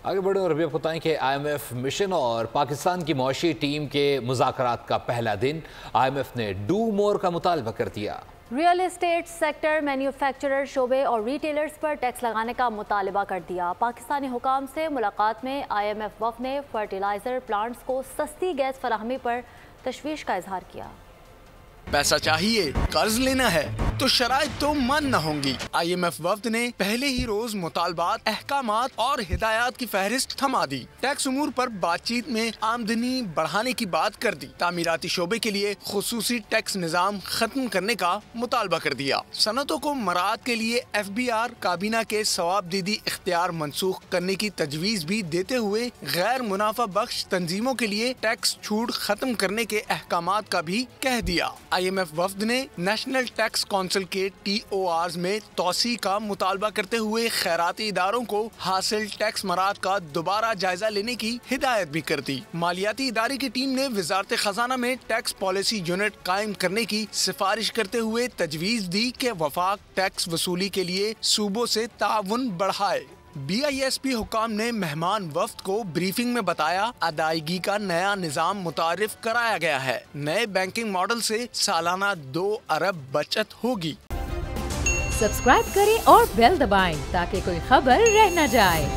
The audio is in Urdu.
آگے بڑھیں اور ابھی آپ بتائیں کہ IMF مشن اور پاکستان کی معاشی ٹیم کے مذاکرات کا پہلا دن IMF نے ڈو مور کا مطالبہ کر دیا۔ ریئل اسٹیٹ سیکٹر، مینوفیکچرر شعبے اور ریٹیلرز پر ٹیکس لگانے کا مطالبہ کر دیا۔ پاکستانی حکام سے ملاقات میں IMF وفد نے فرٹیلائزر پلانٹس کو سستی گیس فراہمی پر تشویش کا اظہار کیا۔ پیسہ چاہیے، قرض لینا ہے تو شرائط تو مان نہ ہوں گی۔ IMF وفد نے پہلے ہی روز مطالبات، احکامات اور ہدایات کی فہرست تھما دی۔ ٹیکس امور پر بات چیت میں آمدنی بڑھانے کی بات کر دی۔ تعمیراتی شعبے کے لیے خصوصی ٹیکس نظام ختم کرنے کا مطالبہ کر دیا۔ صنعتوں کو مراعات کے لیے FBR کابینہ کے ثواب دیدی اختیار منسوخ کرنے کی تجویز بھی دیتے ہوئے غیر منافع بخش تنظیموں کے لیے ٹیکس چھوٹ ختم کرنے کے احکامات کا بھی کہہ دیا۔ IMF وفد نے نیشنل ٹیکس کونسل کے TORs میں توسیع کا مطالبہ کرتے ہوئے خیراتی اداروں کو حاصل ٹیکس مراعات کا دوبارہ جائزہ لینے کی ہدایت بھی کر دی۔ مالیاتی ادارے کی ٹیم نے وزارت خزانہ میں ٹیکس پالیسی یونٹ قائم کرنے کی سفارش کرتے ہوئے تجویز دی کہ وفاق ٹیکس وصولی کے لیے صوبوں سے تعاون بڑھائے۔ BISP حکام نے مہمان وفد کو بریفنگ میں بتایا ادائیگی کا نیا نظام متعارف کرایا گیا ہے۔ نئے بینکنگ ماڈل سے سالانہ 2 ارب بچت ہوگی۔ سبسکرائب کریں اور بیل دبائیں تاکہ کوئی خبر رہ نہ جائے۔